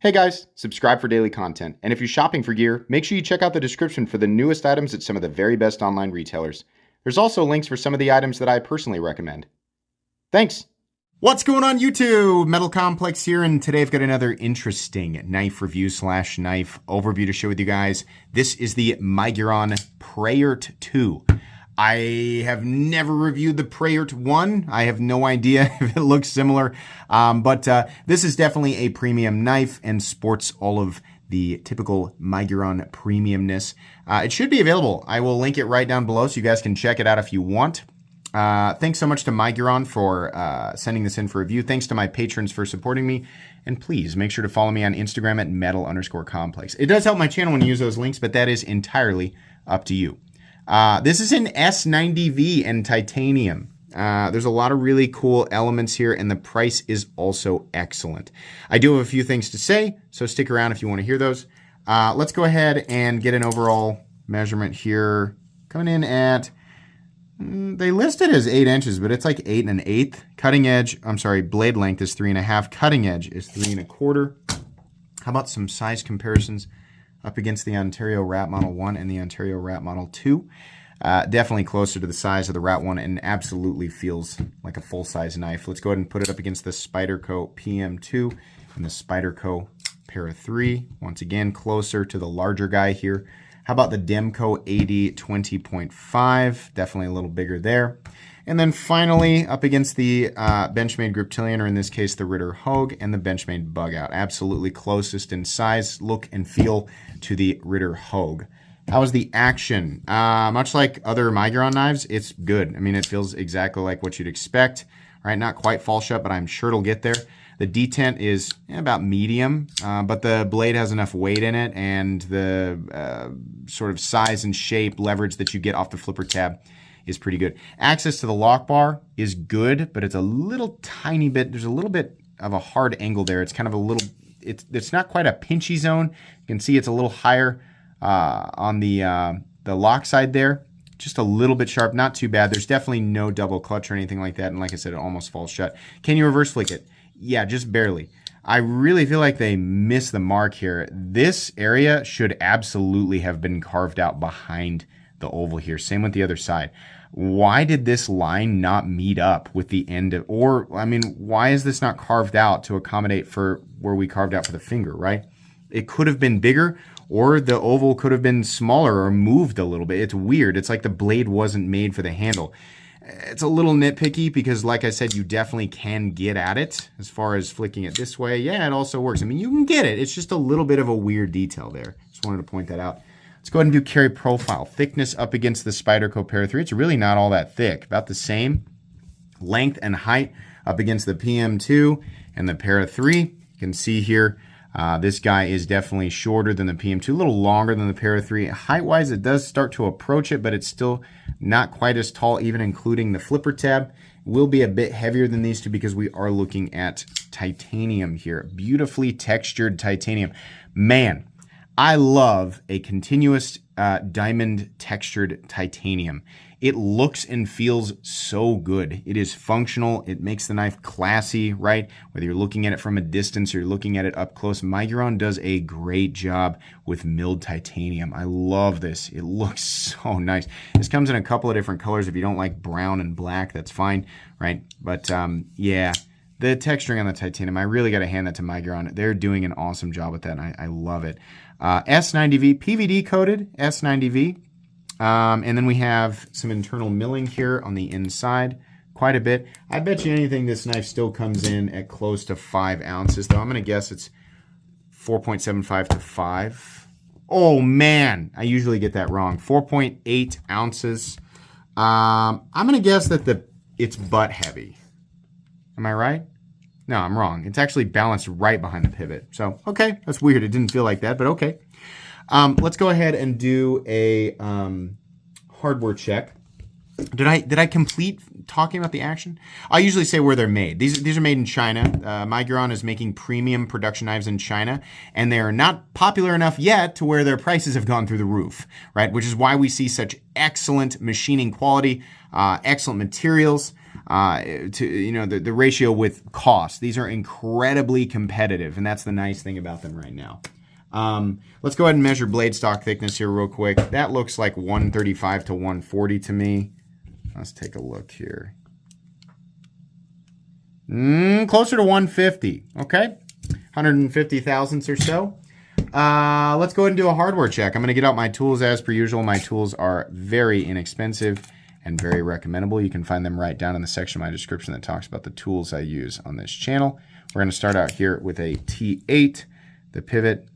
Hey guys, subscribe for daily content. And if you're shopping for gear, make sure you check out the description for the newest items at some of the very best online retailers. There's also links for some of the items that I personally recommend. Thanks! What's going on YouTube? Metal Complex here, and today I've got another interesting knife review / knife overview to share with you guys. This is the Miguron Preyert 2. I have never reviewed the Preyert 1. I have no idea if it looks similar, but this is definitely a premium knife and sports all of the typical Miguron premiumness. It should be available. I will link it right down below so you guys can check it out if you want. Thanks so much to Miguron for sending this in for review. Thanks to my patrons for supporting me. And please make sure to follow me on Instagram at metal_complex. It does help my channel when you use those links, but that is entirely up to you. This is in S90V and titanium. There's a lot of really cool elements here, and the price is also excellent. I do have a few things to say, so stick around if you want to hear those. Let's go ahead and get an overall measurement here. Coming in at, they list it as 8 inches, but it's like 8 1/8. Cutting edge, blade length is 3 1/2. Cutting edge is 3 1/4. How about some size comparisons up against the Ontario Rat Model 1 and the Ontario Rat Model 2. Definitely closer to the size of the Rat 1 and absolutely feels like a full-size knife. Let's go ahead and put it up against the Spyderco PM2 and the Spyderco Para 3. Once again, closer to the larger guy here. How about the Demco AD 20.5? Definitely a little bigger there. And then finally, up against the Benchmade Griptilian, or in this case, the Ritter Hogue, and the Benchmade Bug Out. Absolutely closest in size, look, and feel to the Ritter Hogue. How is the action? Much like other Miguron knives, it's good. I mean, it feels exactly like what you'd expect. Right, not quite fall shut, but I'm sure it'll get there. The detent is about medium, but the blade has enough weight in it, and the sort of size and shape leverage that you get off the flipper tab is pretty good. Access to the lock bar is good, but it's a little tiny bit, there's a little bit of a hard angle there. It's kind of a little, it's not quite a pinchy zone. You can see it's a little higher on the lock side there. Just a little bit sharp, not too bad. There's definitely no double clutch or anything like that. And like I said, it almost falls shut. Can you reverse flick it? Yeah, just barely. I really feel like they missed the mark here. This area should absolutely have been carved out behind the oval here. Same with the other side. Why did this line not meet up with the end of, or, I mean, why is this not carved out to accommodate for where we carved out for the finger, right? It could have been bigger, or the oval could have been smaller or moved a little bit. It's weird. It's like the blade wasn't made for the handle. It's a little nitpicky because, like I said, you definitely can get at it as far as flicking it this way. Yeah, it also works. I mean, you can get it. It's just a little bit of a weird detail there. Just wanted to point that out. Let's go ahead and do carry profile. Thickness up against the Spyderco Para 3. It's really not all that thick. About the same. Length and height up against the PM2 and the Para 3. You can see here, this guy is definitely shorter than the PM2, a little longer than the Para 3. Height-wise, it does start to approach it, but it's still not quite as tall, even including the flipper tab. It will be a bit heavier than these two because we are looking at titanium here. Beautifully textured titanium. Man, I love a continuous diamond textured titanium. It looks and feels so good. It is functional. It makes the knife classy, right? Whether you're looking at it from a distance or you're looking at it up close, Miguron does a great job with milled titanium. I love this. It looks so nice. This comes in a couple of different colors. If you don't like brown and black, that's fine, right? But yeah, the texturing on the titanium, I really got to hand that to Miguron. They're doing an awesome job with that, and I love it. S90V, PVD coated S90V. And then we have some internal milling here on the inside, quite a bit. I bet you anything this knife still comes in at close to 5 ounces, though. I'm going to guess it's 4.75 to 5. Oh, man, I usually get that wrong. 4.8 ounces. I'm going to guess that it's butt heavy. Am I right? No, I'm wrong. It's actually balanced right behind the pivot. So, okay, that's weird. It didn't feel like that, but okay. Let's go ahead and do a hardware check. Did I complete talking about the action? I usually say where they're made. These are made in China. Miguron is making premium production knives in China, and they are not popular enough yet to where their prices have gone through the roof, right? Which is why we see such excellent machining quality, excellent materials. the ratio with cost. These are incredibly competitive, and that's the nice thing about them right now. Let's go ahead and measure blade stock thickness here real quick. That looks like 135 to 140 to me. Let's take a look here. Closer to 150, okay? 150 thousandths or so. Let's go ahead and do a hardware check. I'm going to get out my tools as per usual. My tools are very inexpensive and very recommendable. You can find them right down in the section of my description that talks about the tools I use on this channel. We're going to start out here with a T8, the pivot,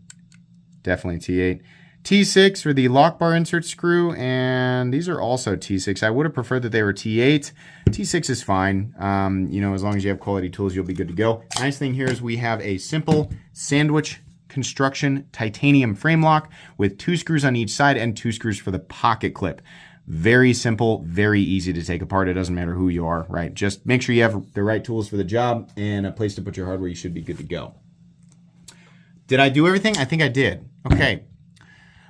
definitely T8. T6 for the lock bar insert screw, and these are also T6. I would have preferred that they were T8. T6 is fine. As long as you have quality tools, you'll be good to go. Nice thing here is we have a simple sandwich construction titanium frame lock with 2 screws on each side and 2 screws for the pocket clip. Very simple, very easy to take apart. It doesn't matter who you are, right? Just make sure you have the right tools for the job and a place to put your hardware. You should be good to go. Did I do everything? I think I did. Okay.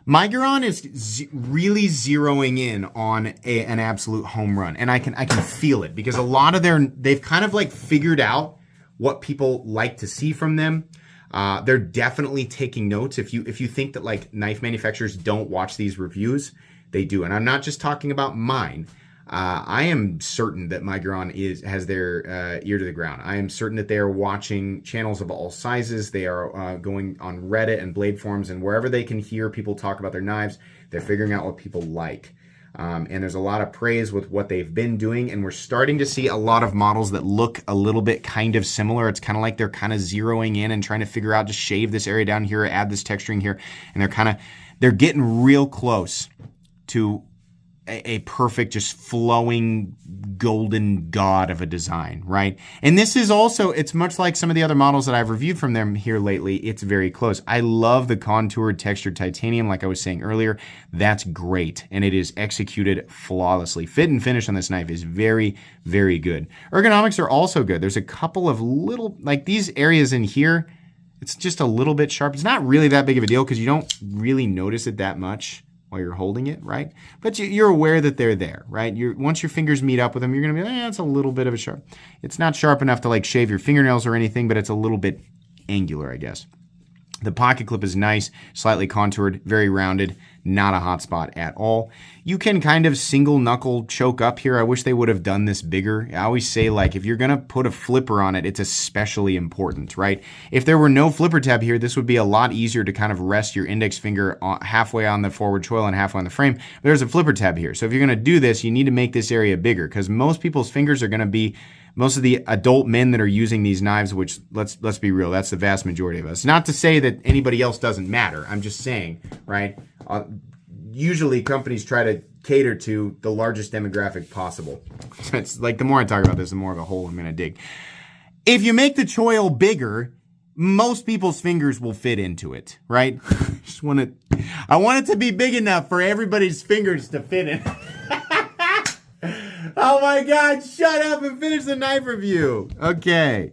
Miguron is really zeroing in on an absolute home run, and I can feel it because a lot of they've kind of like figured out what people like to see from them. They're definitely taking notes. If you think that like knife manufacturers don't watch these reviews, they do, and I'm not just talking about mine. I am certain that Miguron has their ear to the ground. I am certain that they are watching channels of all sizes. They are going on Reddit and Blade forums, and wherever they can hear people talk about their knives, they're figuring out what people like. And there's a lot of praise with what they've been doing, and we're starting to see a lot of models that look a little bit kind of similar. It's kind of like they're kind of zeroing in and trying to figure out, just shave this area down here, add this texturing here, and they're getting real close to a perfect, just flowing golden god of a design, right? And this is also, it's much like some of the other models that I've reviewed from them here lately. It's very close. I love the contoured textured titanium, like I was saying earlier. That's great, and it is executed flawlessly. Fit and finish on this knife is very, very good. Ergonomics are also good. There's a couple of little, like these areas in here, it's just a little bit sharp. It's not really that big of a deal because you don't really notice it that much while you're holding it, right? But you're aware that they're there, right? Once your fingers meet up with them, you're gonna be like, it's a little bit of a sharp. It's not sharp enough to like shave your fingernails or anything, but it's a little bit angular, I guess. The pocket clip is nice, slightly contoured, very rounded, not a hot spot at all. You can kind of single knuckle choke up here. I wish they would have done this bigger. I always say, like, if you're gonna put a flipper on it, it's especially important, right? If there were no flipper tab here, this would be a lot easier to kind of rest your index finger halfway on the forward choil and halfway on the frame. There's a flipper tab here. So if you're gonna do this, you need to make this area bigger because most people's fingers are gonna be, most of the adult men that are using these knives, which let's be real, that's the vast majority of us. Not to say that anybody else doesn't matter. I'm just saying, right? Usually companies try to cater to the largest demographic possible. It's like the more I talk about this, the more of a hole I'm going to dig. If you make the choil bigger, most people's fingers will fit into it, right? I want it to be big enough for everybody's fingers to fit in. Oh my God, shut up and finish the knife review. Okay.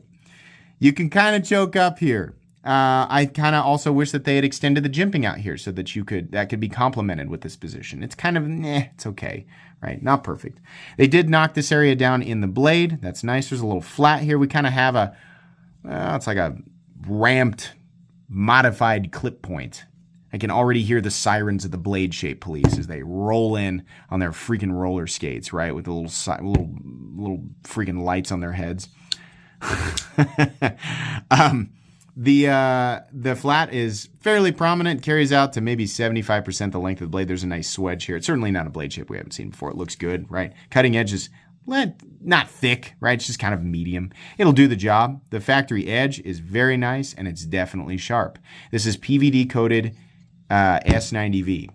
You can kind of choke up here. I kind of also wish that they had extended the jimping out here so that that could be complemented with this position. It's kind of, it's okay, right? Not perfect. They did knock this area down in the blade. That's nice. There's a little flat here. We kind of have it's like a ramped, modified clip point. I can already hear the sirens of the blade shape police as they roll in on their freaking roller skates, right? With the little freaking lights on their heads. The flat is fairly prominent, carries out to maybe 75% the length of the blade. There's a nice swedge here. It's certainly not a blade shape we haven't seen before. It looks good, right? Cutting edge is not thick, right? It's just kind of medium. It'll do the job. The factory edge is very nice, and it's definitely sharp. This is PVD coated S90V.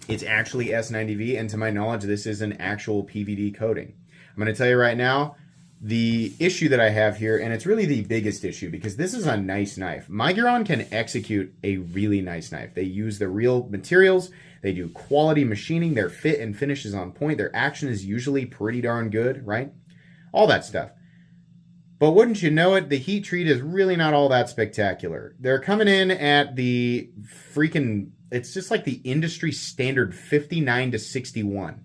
It's actually S90V, and to my knowledge, this is an actual PVD coating. I'm going to tell you right now, the issue that I have here, and it's really the biggest issue because this is a nice knife. Miguron can execute a really nice knife. They use the real materials. They do quality machining. Their fit and finish is on point. Their action is usually pretty darn good, right? All that stuff. But wouldn't you know it, the heat treat is really not all that spectacular. They're coming in at the freaking, it's just like the industry standard 59 to 61.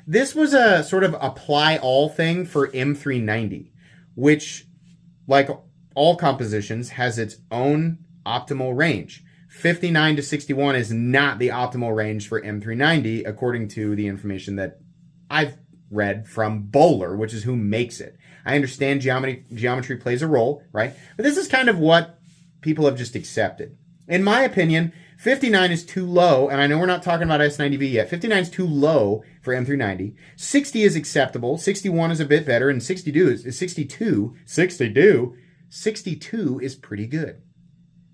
This was a sort of apply all thing for M390, which, like all compositions, has its own optimal range. 59 to 61 is not the optimal range for M390, according to the information that I've read from Bowler, which is who makes it. I understand geometry plays a role, right? But this is kind of what people have just accepted. In my opinion, 59 is too low, and I know we're not talking about S90V yet. 59 is too low for M390. 60 is acceptable. 61 is a bit better, and 62 is pretty good.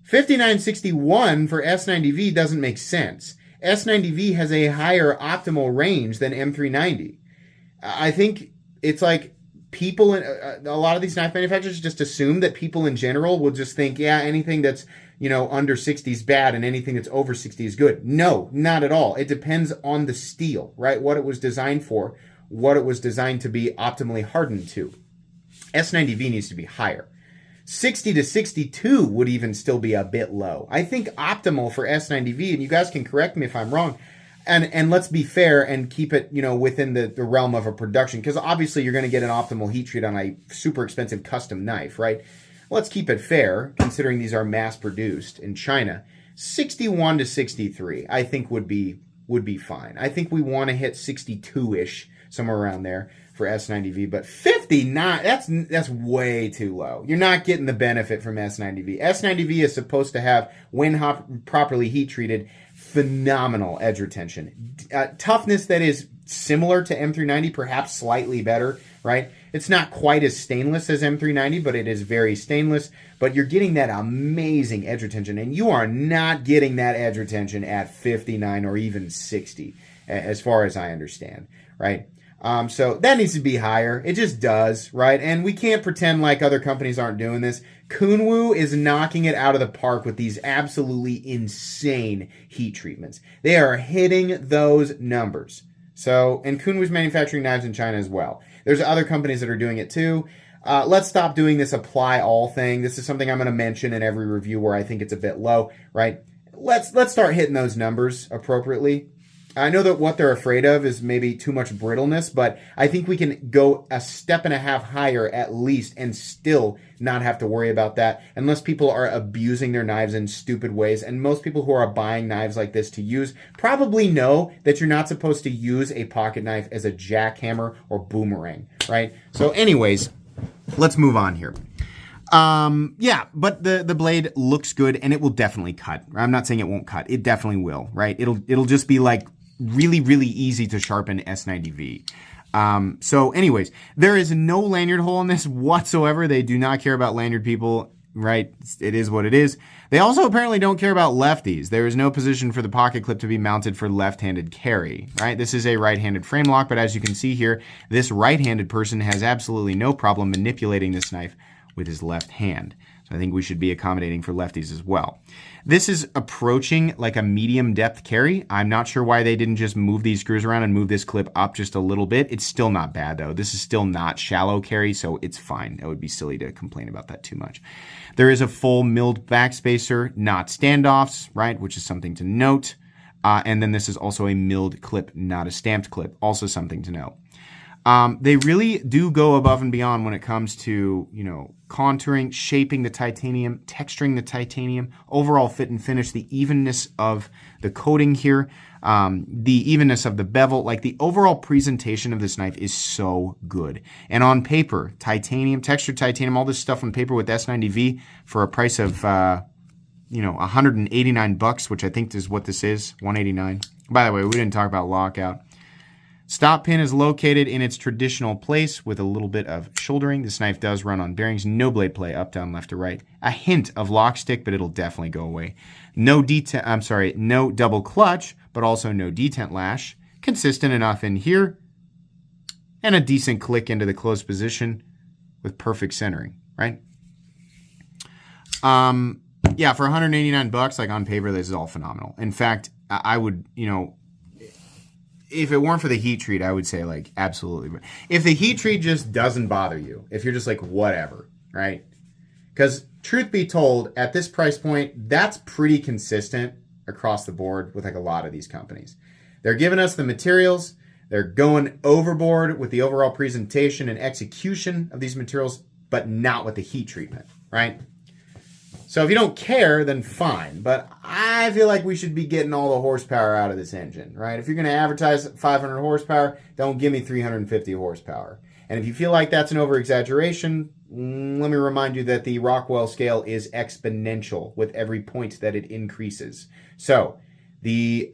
5961 for S90V doesn't make sense. S90V has a higher optimal range than M390. I think it's like people, a lot of these knife manufacturers just assume that people in general will just think, yeah, anything that's, under 60 is bad and anything that's over 60 is good. No, not at all. It depends on the steel, right? What it was designed for, what it was designed to be optimally hardened to. S90V needs to be higher. 60 to 62 would even still be a bit low. I think optimal for S90V, and you guys can correct me if I'm wrong, and let's be fair and keep it, within the realm of a production, because obviously you're going to get an optimal heat treat on a super expensive custom knife, right? Let's keep it fair, considering these are mass produced in China. 61 to 63, I think would be fine. I think we want to hit 62-ish, somewhere around there for S90V, but 59, that's way too low. You're not getting the benefit from S90V. S90V is supposed to have, when properly heat treated, phenomenal edge retention. Toughness that is similar to M390, perhaps slightly better, right? It's not quite as stainless as M390, but it is very stainless. But you're getting that amazing edge retention, and you are not getting that edge retention at 59 or even 60, as far as I understand, right? So that needs to be higher. It just does, right? And we can't pretend like other companies aren't doing this. Kunwu is knocking it out of the park with these absolutely insane heat treatments. They are hitting those numbers. So, and Kunwu's manufacturing knives in China as well. There's other companies that are doing it too. Let's stop doing this apply all thing. This is something I'm going to mention in every review where I think it's a bit low, right? Let's start hitting those numbers appropriately. I know that what they're afraid of is maybe too much brittleness, but I think we can go a step and a half higher at least and still not have to worry about that unless people are abusing their knives in stupid ways. And most people who are buying knives like this to use probably know that you're not supposed to use a pocket knife as a jackhammer or boomerang, right? So anyways, let's move on here. Yeah, but the blade looks good and it will definitely cut. I'm not saying it won't cut. It definitely will, right? It'll just be like really, really easy to sharpen S90V. So anyways, there is no lanyard hole in this whatsoever. They do not care about lanyard people, right? It is what it is. They also apparently don't care about lefties. There is no position for the pocket clip to be mounted for left-handed carry, right? This is a right-handed frame lock, but as you can see here, this right-handed person has absolutely no problem manipulating this knife with his left hand. So I think we should be accommodating for lefties as well. This is approaching like a medium depth carry. I'm not sure why they didn't just move these screws around and move this clip up just a little bit. It's still not bad though. This is still not shallow carry, so it's fine. It would be silly to complain about that too much. There is a full milled backspacer, not standoffs, right? Which is something to note. And then this is also a milled clip, not a stamped clip. Also something to note. They really do go above and beyond when it comes to, contouring, shaping the titanium, texturing the titanium, overall fit and finish, the evenness of the coating here, the evenness of the bevel, like the overall presentation of this knife is so good. And on paper, titanium, textured titanium, all this stuff on paper with S90V for a price of, $189, which I think is what this is, $189. By the way, we didn't talk about lockout. Stop pin is located in its traditional place with a little bit of shouldering. This knife does run on bearings. No blade play, up, down, left, or right. A hint of lock stick, but it'll definitely go away. No double clutch, but also no detent lash. Consistent enough in here. And a decent click into the closed position with perfect centering, right? Yeah, for $189, like on paper, this is all phenomenal. In fact, I would, if it weren't for the heat treat, I would say like absolutely. If the heat treat just doesn't bother you, if you're just like whatever, right? Because truth be told, at this price point, that's pretty consistent across the board with like a lot of these companies. They're giving us the materials, They're going overboard with the overall presentation and execution of these materials, but not with the heat treatment, right? So if you don't care, then fine. But I feel like we should be getting all the horsepower out of this engine, right? If you're going to advertise 500 horsepower, don't give me 350 horsepower. And if you feel like that's an over-exaggeration, let me remind you that the Rockwell scale is exponential with every point that it increases. So the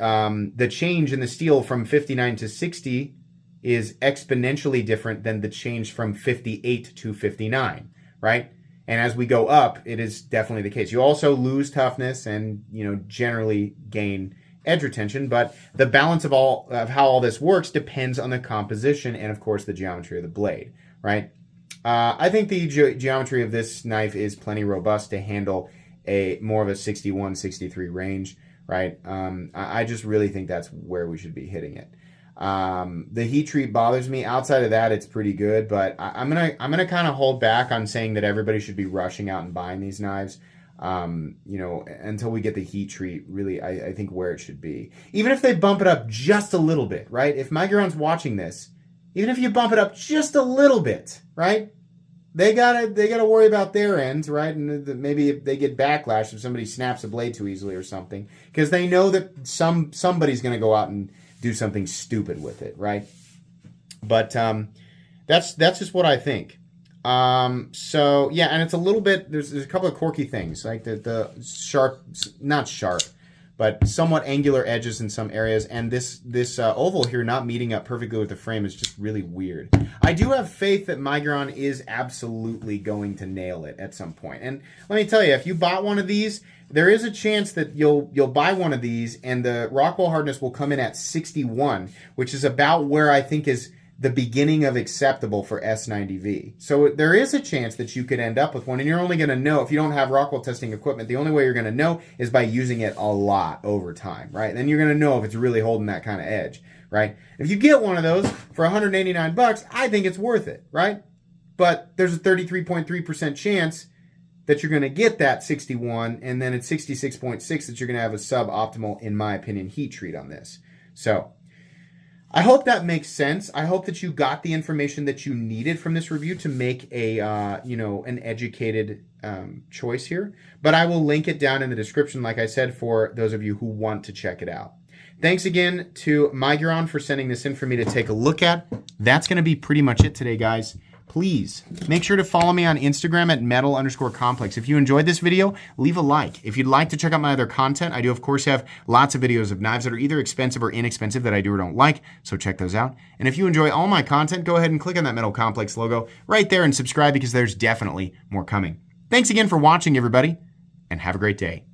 change in the steel from 59 to 60 is exponentially different than the change from 58 to 59, right? And as we go up, it is definitely the case. You also lose toughness and, generally gain edge retention, but the balance of how all this works depends on the composition and, of course, the geometry of the blade, right? I think the geometry of this knife is plenty robust to handle more of a 61, 63 range, right? I just really think that's where we should be hitting it. The heat treat bothers me. Outside of that, it's pretty good, but I'm gonna kind of hold back on saying that everybody should be rushing out and buying these knives. Until we get the heat treat, really, I think where it should be. Even if they bump it up just a little bit, right? If Miguron's watching this, even if you bump it up just a little bit, right? They gotta worry about their ends, right? And maybe if they get backlash if somebody snaps a blade too easily or something, because they know that somebody's gonna go out and do something stupid with it, right? But that's just what I think. So yeah, and it's a little bit, there's a couple of quirky things, like the sharp, not sharp, but somewhat angular edges in some areas, and this oval here not meeting up perfectly with the frame is just really weird. I do have faith that Miguron is absolutely going to nail it at some point. And let me tell you, if you bought one of these, there is a chance that you'll buy one of these and the Rockwell hardness will come in at 61, which is about where I think is the beginning of acceptable for S90V. So there is a chance that you could end up with one, and you're only going to know, if you don't have Rockwell testing equipment, the only way you're going to know is by using it a lot over time, right? Then you're going to know if it's really holding that kind of edge, right? If you get one of those for 189 bucks, I think it's worth it, right? But there's a 33.3% chance that you're going to get that 61, and then it's 66.6 that you're going to have a suboptimal, in my opinion, heat treat on this. So I hope that makes sense. I hope that you got the information that you needed from this review to make a an educated choice here. But I will link it down in the description, like I said, for those of you who want to check it out. Thanks again to Miguron for sending this in for me to take a look at. That's going to be pretty much it today, guys. Please make sure to follow me on Instagram at metal_complex. If you enjoyed this video, leave a like. If you'd like to check out my other content, I do, of course, have lots of videos of knives that are either expensive or inexpensive that I do or don't like, so check those out. And if you enjoy all my content, go ahead and click on that Metal Complex logo right there and subscribe, because there's definitely more coming. Thanks again for watching, everybody, and have a great day.